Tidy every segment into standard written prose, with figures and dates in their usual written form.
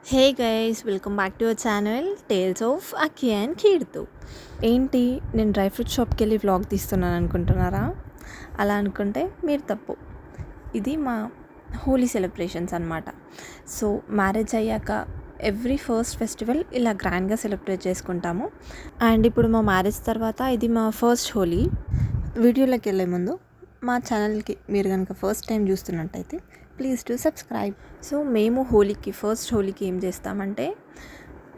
Hey guys, welcome back to our channel tales of Aki and Keerthu. ఏంటి, నేను dry fruit షాప్కి వెళ్ళి వ్లాగ్ తీస్తున్నాను అనుకుంటున్నారా? అలా అనుకుంటే మీరు తప్పు. ఇది మా హోలీ సెలబ్రేషన్స్ అనమాట. సో మ్యారేజ్ అయ్యాక ఎవ్రీ ఫస్ట్ ఫెస్టివల్ ఇలా గ్రాండ్గా సెలబ్రేట్ చేసుకుంటాము. అండ్ ఇప్పుడు మా మ్యారేజ్ తర్వాత ఇది మా ఫస్ట్ హోలీ. వీడియోలోకి వెళ్ళే ముందు మా ఛానల్కి మీరు కనుక ఫస్ట్ టైం చూస్తున్నట్టయితే ప్లీజ్ టు సబ్స్క్రైబ్. సో మేము ఫస్ట్ హోలీకి ఏం చేస్తామంటే,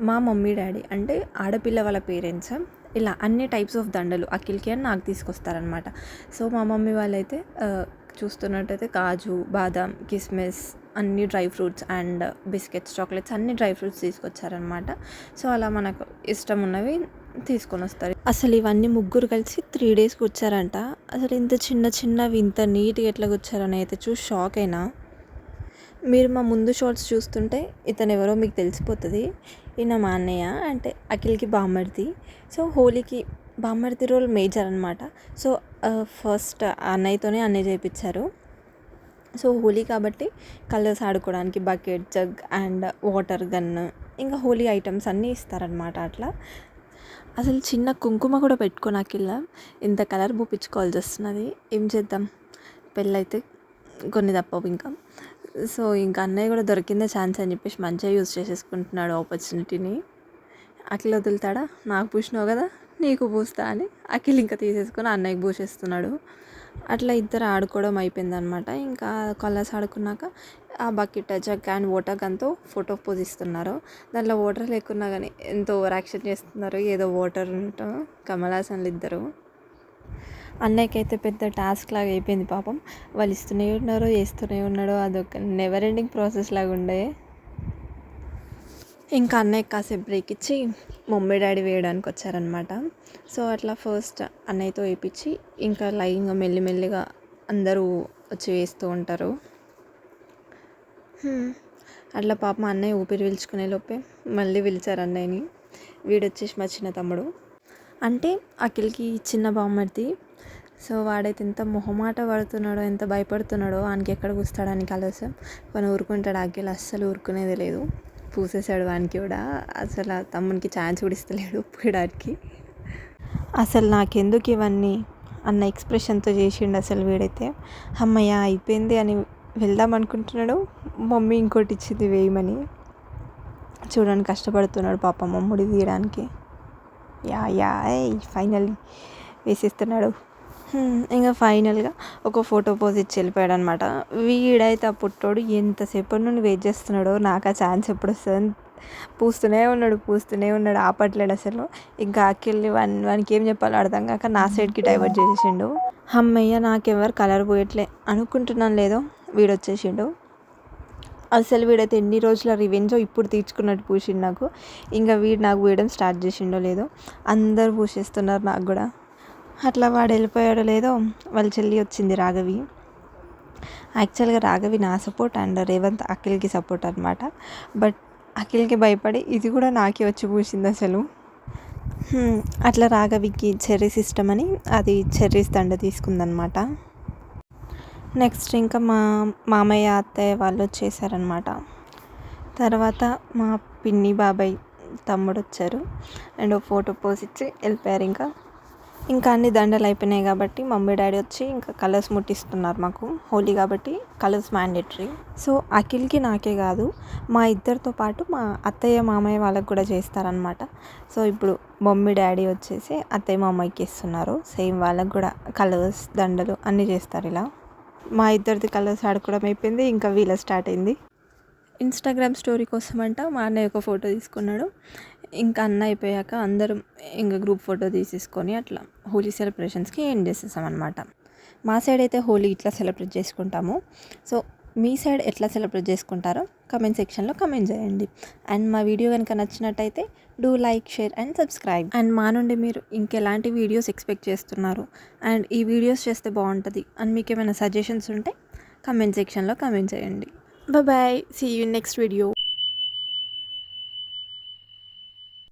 మా మమ్మీ డాడీ అంటే ఆడపిల్ల వాళ్ళ పేరెంట్స్ ఇలా అన్ని టైప్స్ ఆఫ్ దండలు అఖిల్కి అని నాకు తీసుకొస్తారనమాట. సో మా మమ్మీ వాళ్ళైతే చూస్తున్నట్టయితే కాజు, బాదాం, కిస్మిస్, అన్ని dry fruits and biscuits, chocolates అన్ని డ్రై ఫ్రూట్స్ తీసుకొచ్చారనమాట. సో అలా మనకు ఇష్టం ఉన్నవి తీసుకొని వస్తారు. అసలు ఇవన్నీ ముగ్గురు కలిసి 3 days కూర్చారంట. అసలు ఇంత చిన్నవి ఇంత నీట్గా ఎట్లా కూర్చారని అయితే చూసి షాక్ అయినా. మీరు మా ముందు షార్ట్స్ చూస్తుంటే ఇతను ఎవరో మీకు తెలిసిపోతుంది. ఈయన మా అన్నయ్య, అంటే అఖిల్కి బామ్మర్ది. సో హోలీకి బామ్మర్ది రోల్ మేజర్ అనమాట. సో ఫస్ట్ అన్నయ్యతోనే అన్నయ్య చేయించారు. సో హోలీ కాబట్టి కలర్స్ ఆడుకోవడానికి bucket, jug and water gun, ఇంకా హోలీ ఐటమ్స్ అన్నీ ఇస్తారనమాట. అట్లా అసలు చిన్న కుంకుమ కూడా పెట్టుకొని అఖిల్ ఇంత కలర్ పూపించుకోవాల్సి వస్తున్నది. ఏం చేద్దాం, పెళ్ళైతే కొన్ని తప్పవు ఇంకా. సో ఇంకా అన్నయ్య కూడా దొరికిందే ఛాన్స్ అని చెప్పేసి మంచిగా యూజ్ చేసేసుకుంటున్నాడు ఆపర్చునిటీని. అఖిల్ వదులుతాడా, నాకు పూసినావు కదా నీకు పూస్తా అని అఖిల్ ఇంకా తీసేసుకొని అన్నయ్యకి పూసేస్తున్నాడు. అట్లా ఇద్దరు ఆడుకోవడం అయిపోయిందనమాట. ఇంకా కలర్స్ ఆడుకున్నాక ఆ బకెట్, జగ్ అండ్ వాటర్ గన్తో ఫోటో పోజ్ ఇస్తున్నారు. దాంట్లో వాటర్ లేకున్నా కానీ ఎంతో ఓవర్ యాక్షన్ చేస్తున్నారు. ఏదో వాటర్ ఉంటాం కమలాసన్లు ఇద్దరు. అన్నయ్యకి అయితే పెద్ద టాస్క్ లాగా అయిపోయింది పాపం. వాళ్ళు ఇస్తూనే ఉన్నారో వేస్తూనే ఉన్నాడో, అదొక నెవర్ ఎండింగ్ ప్రాసెస్ లాగా ఉండే. ఇంకా అన్నయ్య కాసేపు బ్రేక్ ఇచ్చి మమ్మీ డాడీ వేయడానికి వచ్చారనమాట. సో అట్లా ఫస్ట్ అన్నయ్యతో వేయించి ఇంకా లైన్గా మెల్లిమెల్లిగా అందరూ వచ్చి వేస్తూ ఉంటారు. అట్లా పాపం అన్నయ్య ఊపిరి పీల్చుకునే లోపే మళ్ళీ పిలిచారు అన్నయ్యని. వీడొచ్చేసి మా చిన్న తమ్ముడు, అంటే అఖిల్కి చిన్న బామ్మర్ది. సో వాడైతే ఎంత మొహమాట పడుతున్నాడో, ఎంత భయపడుతున్నాడో, వానికి ఎక్కడ కూస్తాడానికి ఆలోచన. కొన్ని ఊరుకుంటాడు, అఖిల్ అస్సలు ఊరుకునేది లేదు. పూసేశాడు వానికి కూడా. అసలు ఆ తమ్మునికి ఛాన్స్ కూడా ఇస్తలేడు పోయడానికి. అసలు నాకెందుకు ఇవన్నీ అన్న ఎక్స్ప్రెషన్తో చేసిండు అసలు వీడైతే. అమ్మయ్య అయిపోయింది అని వెళ్దాం అనుకుంటున్నాడు. మమ్మీ ఇంకోటి ఇచ్చింది వేయమని. చూడండి కష్టపడుతున్నాడు పాపం మమ్ముడి తీయడానికి. యా ఫైనల్లీ వేసేస్తున్నాడు. ఇంకా ఫైనల్గా ఒక ఫోటో పోజ్ ఇచ్చి వెళ్ళిపోయాడు అనమాట. వీడైతే ఆ పుట్టోడు ఎంతసేపటి నుండి వెయిట్ చేస్తున్నాడో, నాకు ఆ ఛాన్స్ ఎప్పుడు వస్తుంది పూస్తూనే ఉన్నాడు ఆపట్లేడు అసలు. ఇంకా అఖిల్ని వానికి ఏం చెప్పాలో అర్థం కాక నా సైడ్కి డైవర్ట్ చేసేసిండు. అమ్మయ్య నాకెవరు కలర్ పోయట్లే అనుకుంటున్నాను లేదో వీడొచ్చేసిండు. అసలు వీడైతే ఎన్ని రోజుల రివెంజో ఇప్పుడు తీర్చుకున్నట్టు పూసిండు నాకు. ఇంకా వీడు నాకు పూయడం స్టార్ట్ చేసిండో లేదో, అందరు పూసేస్తున్నారు నాకు కూడా. అట్లా వాడు వెళ్ళిపోయాడో లేదో వాళ్ళ చెల్లి వచ్చింది రాఘవి. యాక్చువల్గా రాఘవి నా సపోర్ట్ అండ్ రేవంత్ అఖిల్కి సపోర్ట్ అనమాట. బట్ అఖిల్కి భయపడి ఇది కూడా నాకే వచ్చి పూసింది అసలు. అట్లా రాఘవికి చెర్రీస్ ఇష్టమని అది చెర్రీస్ దండ తీసుకుందనమాట. నెక్స్ట్ ఇంకా మా మామయ్య అత్తయ్య వాళ్ళు వచ్చేసారనమాట. తర్వాత మా పిన్ని బాబాయ్ తమ్ముడు వచ్చారు అండ్ ఫోటో పోజ్ ఇచ్చి వెళ్ళిపోయారు. ఇంకా అన్ని దండలు అయిపోయినాయి కాబట్టి మమ్మీ డాడీ వచ్చి ఇంకా కలర్స్ ముట్టిస్తున్నారు మాకు. హోలీ కాబట్టి కలర్స్ మ్యాండేటరీ. సో అఖిల్కి నాకే కాదు, మా ఇద్దరితో పాటు మా అత్తయ్య మామయ్య వాళ్ళకి కూడా చేస్తారనమాట. సో ఇప్పుడు మమ్మీ డాడీ వచ్చేసి అత్తయ్య మామయ్యకి ఇస్తున్నారు. సేమ్ వాళ్ళకి కూడా కలర్స్ దండలు అన్నీ చేస్తారు. ఇలా మా ఇద్దరిది కలర్స్ ఆడుకోవడం అయిపోయింది. ఇంకా వీళ్ళ స్టార్ట్ అయింది. ఇన్స్టాగ్రామ్ స్టోరీ కోసం అంట మా అన్నయ్య ఒక ఫోటో తీసుకున్నాడు. ఇంకా అన్న అయిపోయాక అందరం ఇంకా గ్రూప్ ఫోటో తీసేసుకొని అట్లా హోలీ సెలబ్రేషన్స్కి ఎండ్ చేసేసామన్నమాట. మా సైడ్ అయితే హోలీ ఇట్లా సెలబ్రేట్ చేసుకుంటాము. సో మీ సైడ్ ఎట్లా సెలబ్రేట్ చేసుకుంటారో కమెంట్ సెక్షన్లో కమెంట్ చేయండి. అండ్ మా వీడియో కనుక నచ్చినట్టయితే do like, share and subscribe. And మా నుండి మీరు ఇంకెలాంటి వీడియోస్ ఎక్స్పెక్ట్ చేస్తున్నారు అండ్ ఈ వీడియోస్ చేస్తే బాగుంటుంది అని మీకు ఏమైనా సజెషన్స్ ఉంటే కమెంట్ సెక్షన్లో కమెంట్ చేయండి. Bye bye. See you in next video.